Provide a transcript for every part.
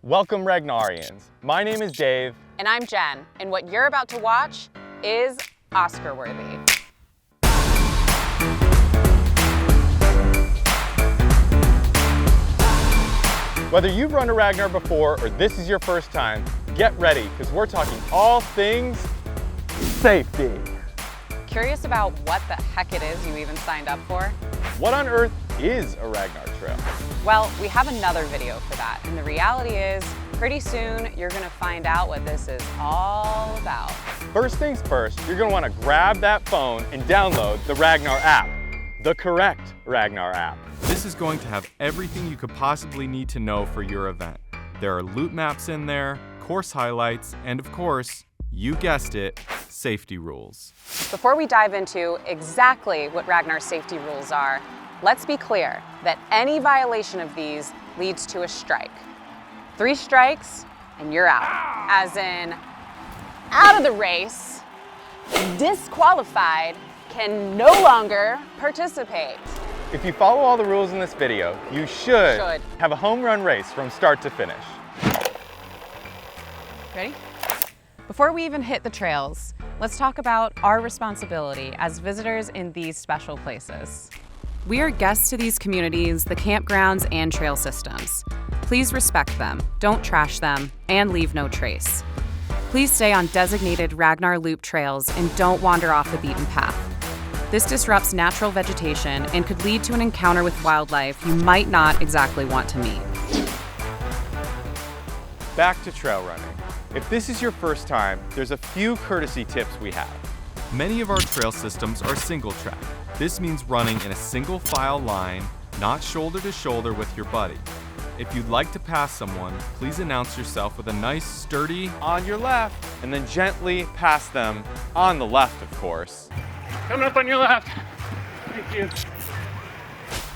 Welcome Ragnarians. My name is Dave. And I'm Jen, and what you're about to watch is Oscar-worthy. Whether you've run a Ragnar before or this is your first time, get ready, because we're talking all things safety. Curious about what the heck it is you even signed up for? What on earth is a Ragnar Trail? Well, we have another video for that, and the reality is, pretty soon you're gonna find out what this is all about. First things first, you're gonna wanna grab that phone and download the Ragnar app, the correct Ragnar app. This is going to have everything you could possibly need to know for your event. There are loop maps in there, course highlights, and of course, you guessed it, safety rules. Before we dive into exactly what Ragnar's safety rules are, let's be clear that any violation of these leads to a strike. 3 strikes and you're out. As in, out of the race, disqualified, can no longer participate. If you follow all the rules in this video, you should have a home run race from start to finish. Ready? Before we even hit the trails, let's talk about our responsibility as visitors in these special places. We are guests to these communities, the campgrounds, and trail systems. Please respect them, don't trash them, and leave no trace. Please stay on designated Ragnar Loop trails and don't wander off the beaten path. This disrupts natural vegetation and could lead to an encounter with wildlife you might not exactly want to meet. Back to trail running. If this is your first time, there's a few courtesy tips we have. Many of our trail systems are single track. This means running in a single file line, not shoulder to shoulder with your buddy. If you'd like to pass someone, please announce yourself with a nice, sturdy, on your left, and then gently pass them on the left, of course. Coming up on your left. Thank you.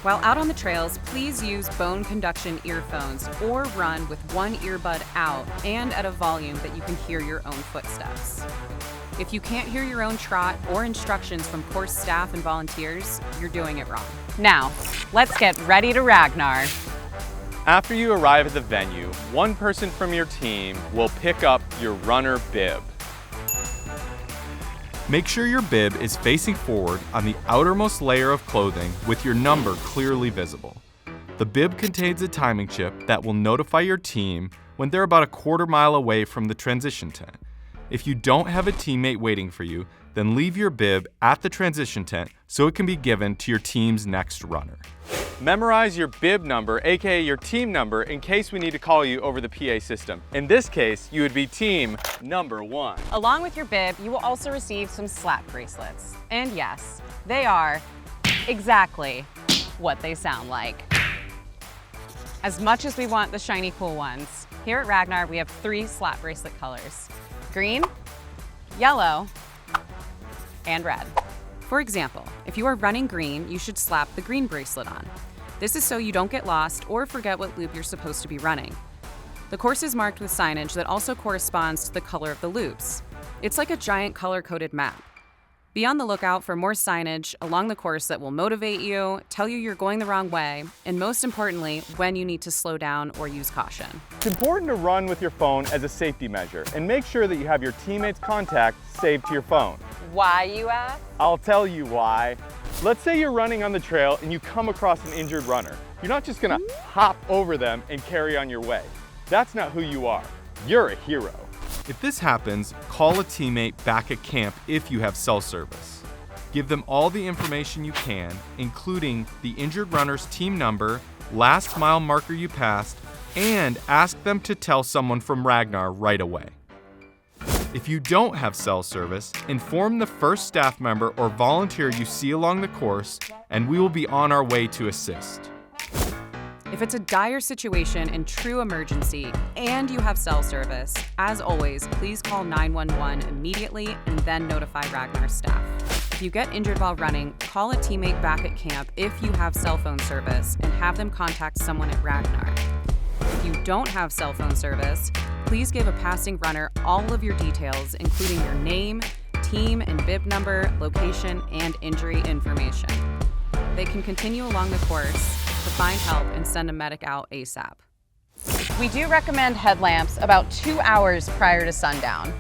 While out on the trails, please use bone conduction earphones or run with one earbud out and at a volume that you can hear your own footsteps. If you can't hear your own trot or instructions from course staff and volunteers, you're doing it wrong. Now, let's get ready to Ragnar. After you arrive at the venue, one person from your team will pick up your runner bib. Make sure your bib is facing forward on the outermost layer of clothing with your number clearly visible. The bib contains a timing chip that will notify your team when they're about a quarter mile away from the transition tent. If you don't have a teammate waiting for you, then leave your bib at the transition tent so it can be given to your team's next runner. Memorize your bib number, aka your team number, in case we need to call you over the PA system. In this case, you would be team number 1. Along with your bib, you will also receive some slap bracelets. And yes, they are exactly what they sound like. As much as we want the shiny cool ones, here at Ragnar we have 3 slap bracelet colors: green, yellow, and red. For example, if you are running green, you should slap the green bracelet on. This is so you don't get lost or forget what loop you're supposed to be running. The course is marked with signage that also corresponds to the color of the loops. It's like a giant color-coded map. Be on the lookout for more signage along the course that will motivate you, tell you you're going the wrong way, and most importantly, when you need to slow down or use caution. It's important to run with your phone as a safety measure and make sure that you have your teammate's contact saved to your phone. Why, you ask? I'll tell you why. Let's say you're running on the trail and you come across an injured runner. You're not just gonna hop over them and carry on your way. That's not who you are. You're a hero. If this happens, call a teammate back at camp if you have cell service. Give them all the information you can, including the injured runner's team number, last mile marker you passed, and ask them to tell someone from Ragnar right away. If you don't have cell service, inform the first staff member or volunteer you see along the course, and we will be on our way to assist. If it's a dire situation and true emergency and you have cell service, as always, please call 911 immediately and then notify Ragnar staff. If you get injured while running, call a teammate back at camp if you have cell phone service and have them contact someone at Ragnar. If you don't have cell phone service, please give a passing runner all of your details, including your name, team and bib number, location, and injury information. They can continue along the course to find help and send a medic out ASAP. We do recommend headlamps about 2 hours prior to sundown.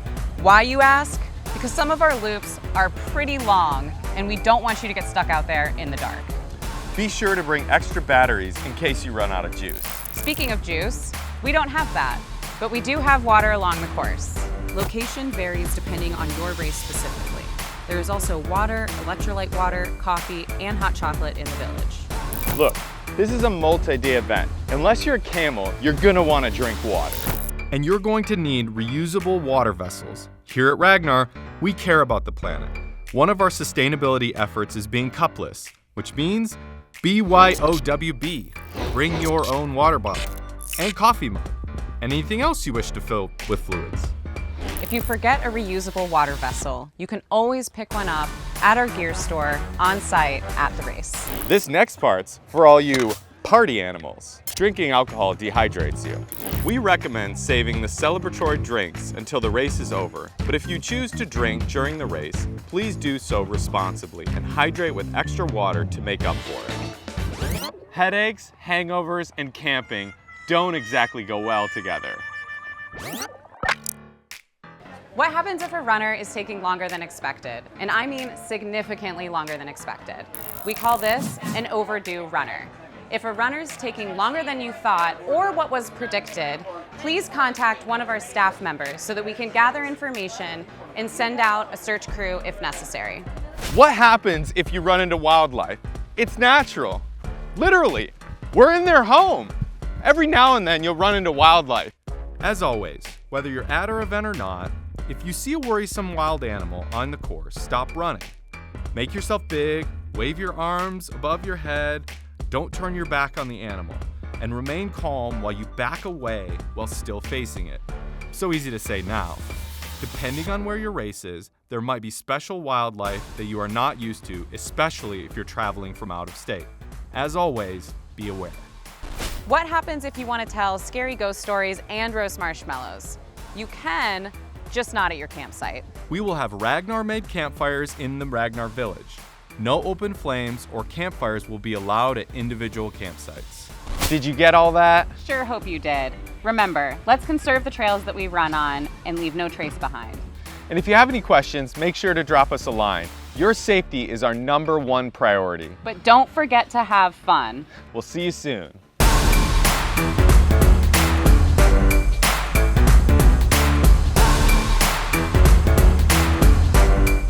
Why, you ask? Because some of our loops are pretty long and we don't want you to get stuck out there in the dark. Be sure to bring extra batteries in case you run out of juice. Speaking of juice, we don't have that, but we do have water along the course. Location varies depending on your race specifically. There is also water, electrolyte water, coffee, and hot chocolate in the village. Look, this is a multi-day event. Unless you're a camel, you're gonna wanna drink water. And you're going to need reusable water vessels. Here at Ragnar, we care about the planet. One of our sustainability efforts is being cupless, which means BYOWB. Bring your own water bottle and coffee mug and anything else you wish to fill with fluids. If you forget a reusable water vessel, you can always pick one up at our gear store on site at the race. This next part's for all you party animals. Drinking alcohol dehydrates you. We recommend saving the celebratory drinks until the race is over, but if you choose to drink during the race, please do so responsibly and hydrate with extra water to make up for it. Headaches, hangovers, and camping don't exactly go well together. What happens if a runner is taking longer than expected? And I mean significantly longer than expected. We call this an overdue runner. If a runner is taking longer than you thought or what was predicted, please contact one of our staff members so that we can gather information and send out a search crew if necessary. What happens if you run into wildlife? It's natural. Literally, we're in their home. Every now and then you'll run into wildlife. As always, whether you're at our event or not, if you see a worrisome wild animal on the course, stop running. Make yourself big, wave your arms above your head, don't turn your back on the animal, and remain calm while you back away while still facing it. So easy to say now. Depending on where your race is, there might be special wildlife that you are not used to, especially if you're traveling from out of state. As always, be aware. What happens if you want to tell scary ghost stories and roast marshmallows? You can, just not at your campsite. We will have Ragnar-made campfires in the Ragnar village. No open flames or campfires will be allowed at individual campsites. Did you get all that? Sure hope you did. Remember, let's conserve the trails that we run on and leave no trace behind. And if you have any questions, make sure to drop us a line. Your safety is our #1 priority. But don't forget to have fun. We'll see you soon.